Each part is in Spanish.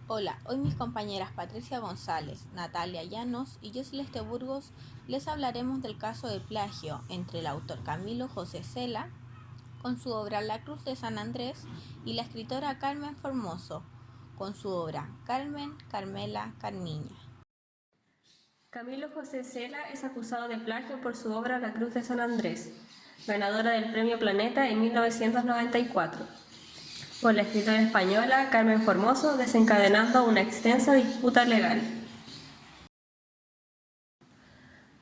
Hola, hoy mis compañeras Patricia González, Natalia Llanos y yo Celeste Burgos les hablaremos del caso de plagio entre el autor Camilo José Cela con su obra La Cruz de San Andrés y la escritora Carmen Formoso con su obra Carmen, Carmela, Carmiña. Camilo José Cela es acusado de plagio por su obra La Cruz de San Andrés, ganadora del Premio Planeta en 1994, por la escritora española Carmen Formoso, desencadenando una extensa disputa legal.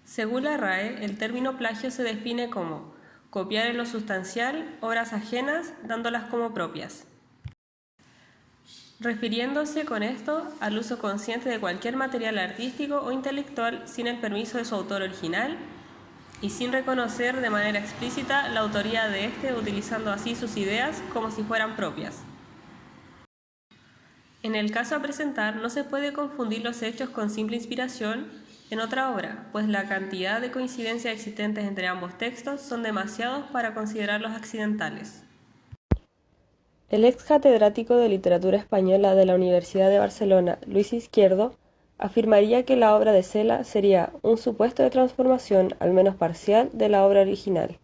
Según la RAE, el término plagio se define como copiar en lo sustancial obras ajenas dándolas como propias, refiriéndose con esto al uso consciente de cualquier material artístico o intelectual sin el permiso de su autor original y sin reconocer de manera explícita la autoría de éste, utilizando así sus ideas como si fueran propias. En el caso a presentar, no se puede confundir los hechos con simple inspiración en otra obra, pues la cantidad de coincidencias existentes entre ambos textos son demasiados para considerarlos accidentales. El ex catedrático de Literatura Española de la Universidad de Barcelona, Luis Izquierdo, afirmaría que la obra de Cela sería un supuesto de transformación, al menos parcial, de la obra original.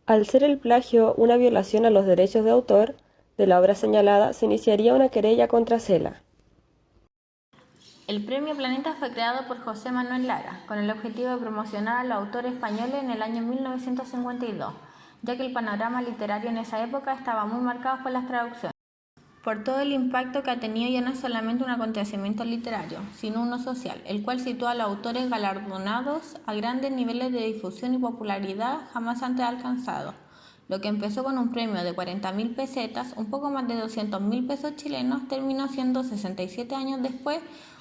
Al ser el plagio una violación a los derechos de autor de la obra señalada, se iniciaría una querella contra Cela. El Premio Planeta fue creado por José Manuel Lara, con el objetivo de promocionar a los autores españoles en el año 1952, ya que el panorama literario en esa época estaba muy marcado por las traducciones. Por todo el impacto que ha tenido ya no es solamente un acontecimiento literario, sino uno social, el cual sitúa a los autores galardonados a grandes niveles de difusión y popularidad jamás antes alcanzados. Lo que empezó con un premio de 40.000 pesetas, un poco más de 200.000 pesos chilenos, terminó siendo 67 años después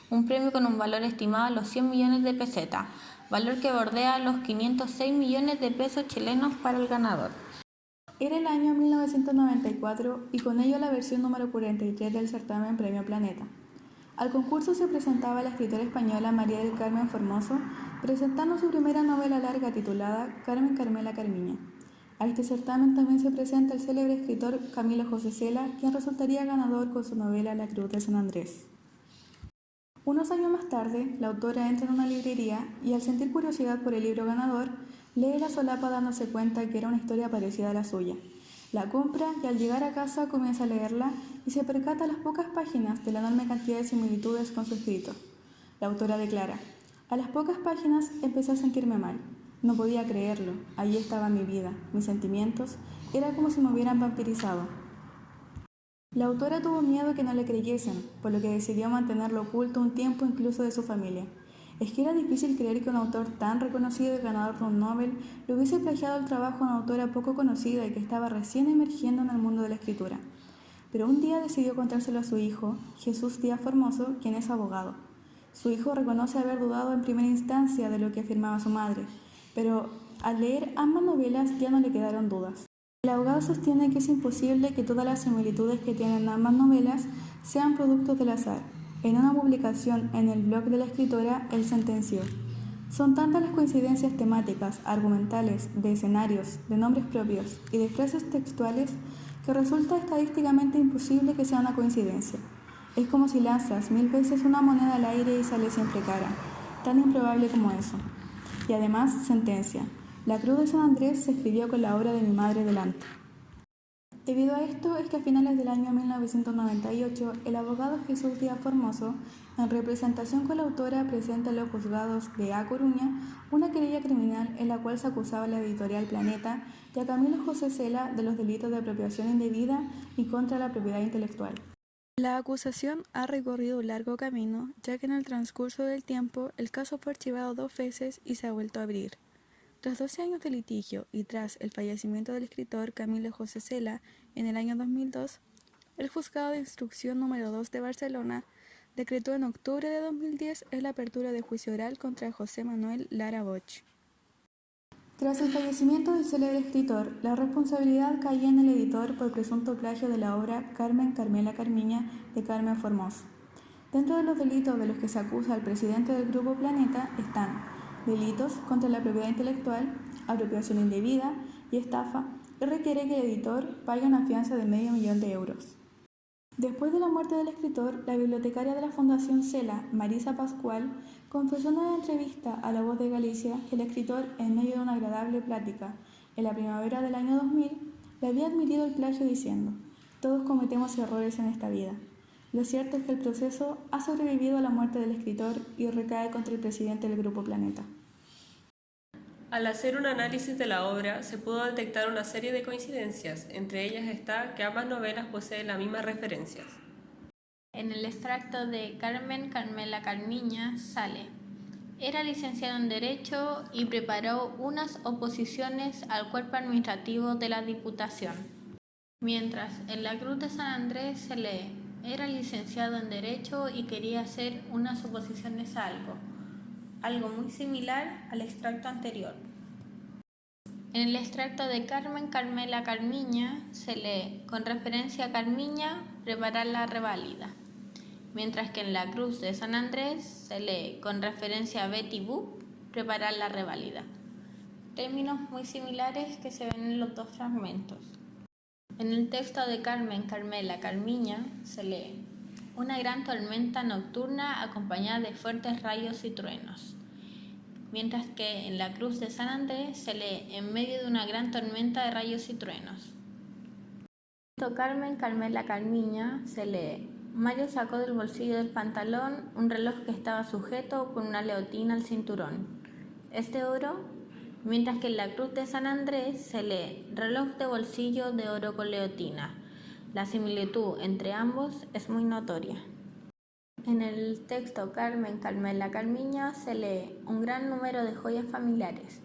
un premio con un valor estimado a los 100 millones de pesetas, valor que bordea los 506 millones de pesos chilenos para el ganador. Era el año 1994 y con ello la versión número 43 del certamen Premio Planeta. Al concurso se presentaba la escritora española María del Carmen Formoso, presentando su primera novela larga titulada Carmen, Carmela, Carmiña. A este certamen también se presenta el célebre escritor Camilo José Cela, quien resultaría ganador con su novela La Cruz de San Andrés. Unos años más tarde, la autora entra en una librería y al sentir curiosidad por el libro ganador, lee la solapa dándose cuenta que era una historia parecida a la suya. La compra y al llegar a casa comienza a leerla y se percata a las pocas páginas de la enorme cantidad de similitudes con su escrito. La autora declara: a las pocas páginas empecé a sentirme mal. No podía creerlo, allí estaba mi vida, mis sentimientos, era como si me hubieran vampirizado. La autora tuvo miedo que no le creyesen, por lo que decidió mantenerlo oculto un tiempo incluso de su familia. Es que era difícil creer que un autor tan reconocido y ganador de un Nobel le hubiese plagiado el trabajo a una autora poco conocida y que estaba recién emergiendo en el mundo de la escritura. Pero un día decidió contárselo a su hijo, Jesús Díaz Formoso, quien es abogado. Su hijo reconoce haber dudado en primera instancia de lo que afirmaba su madre, pero al leer ambas novelas ya no le quedaron dudas. El abogado sostiene que es imposible que todas las similitudes que tienen ambas novelas sean productos del azar. En una publicación en el blog de la escritora, él sentenció: son tantas las coincidencias temáticas, argumentales, de escenarios, de nombres propios y de frases textuales que resulta estadísticamente imposible que sea una coincidencia. Es como si lanzas 1000 veces una moneda al aire y sale siempre cara, tan improbable como eso. Y además, sentencia: La Cruz de San Andrés se escribió con la obra de mi madre delante. Debido a esto es que a finales del año 1998, el abogado Jesús Díaz Formoso, en representación con la autora, presenta en los juzgados de A Coruña una querella criminal en la cual se acusaba a la editorial Planeta y a Camilo José Cela de los delitos de apropiación indebida y contra la propiedad intelectual. La acusación ha recorrido un largo camino, ya que en el transcurso del tiempo el caso fue archivado 2 veces y se ha vuelto a abrir. Tras 12 años de litigio y tras el fallecimiento del escritor Camilo José Cela en el año 2002, el Juzgado de Instrucción número 2 de Barcelona decretó en octubre de 2010 la apertura de juicio oral contra José Manuel Lara Bosch. Tras el fallecimiento del célebre escritor, la responsabilidad caía en el editor por presunto plagio de la obra Carmen, Carmela, Carmiña de Carmen Formoso. Dentro de los delitos de los que se acusa al presidente del Grupo Planeta están delitos contra la propiedad intelectual, apropiación indebida y estafa, y requiere que el editor pague una fianza de €500.000. Después de la muerte del escritor, la bibliotecaria de la Fundación Cela, Marisa Pascual, confesó en una entrevista a La Voz de Galicia que el escritor, en medio de una agradable plática en la primavera del año 2000, le había admitido el plagio diciendo: «Todos cometemos errores en esta vida. Lo cierto es que el proceso ha sobrevivido a la muerte del escritor y recae contra el presidente del Grupo Planeta». Al hacer un análisis de la obra, se pudo detectar una serie de coincidencias. Entre ellas está que ambas novelas poseen las mismas referencias. En el extracto de Carmen Carmela Carmiña sale: era licenciado en Derecho y preparó unas oposiciones al cuerpo administrativo de la Diputación. Mientras en la Cruz de San Andrés se lee: era licenciado en Derecho y quería hacer unas oposiciones a algo muy similar al extracto anterior. En el extracto de Carmen Carmela Carmiña se lee: con referencia a Carmiña, preparar la reválida. Mientras que en la Cruz de San Andrés se lee: con referencia a Betty Boop, preparar la reválida. Términos muy similares que se ven en los dos fragmentos. En el texto de Carmen Carmela Carmiña se lee: una gran tormenta nocturna acompañada de fuertes rayos y truenos. Mientras que en la Cruz de San Andrés se lee: en medio de una gran tormenta de rayos y truenos. En el texto Carmen Carmela Carmiña se lee: Mario sacó del bolsillo del pantalón un reloj que estaba sujeto con una leotina al cinturón. ¿Es de oro? Mientras que en la Cruz de San Andrés se lee: reloj de bolsillo de oro con leotina. La similitud entre ambos es muy notoria. En el texto Carmen Carmela Carmiña se lee: un gran número de joyas familiares,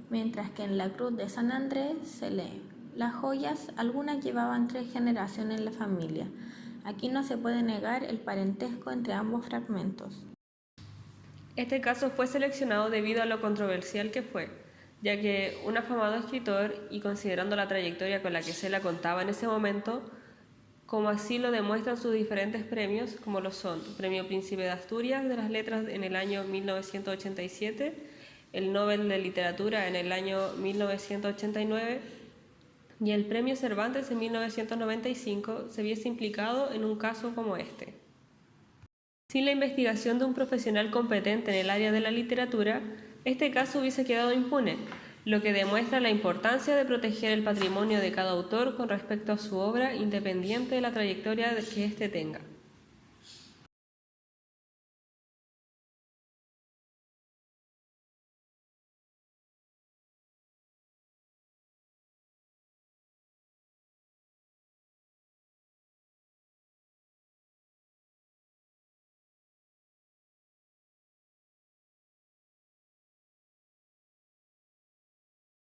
mientras que en la Cruz de San Andrés se lee: las joyas, algunas llevaban 3 generaciones en la familia. Aquí no se puede negar el parentesco entre ambos fragmentos. Este caso fue seleccionado debido a lo controversial que fue, ya que un afamado escritor, y considerando la trayectoria con la que Cela contaba en ese momento, como así lo demuestran sus diferentes premios, como lo son Premio Príncipe de Asturias de las Letras en el año 1987, el Nobel de Literatura en el año 1989 y el Premio Cervantes en 1995, se viese implicado en un caso como este. Sin la investigación de un profesional competente en el área de la literatura, este caso hubiese quedado impune, lo que demuestra la importancia de proteger el patrimonio de cada autor con respecto a su obra, independiente de la trayectoria que éste tenga.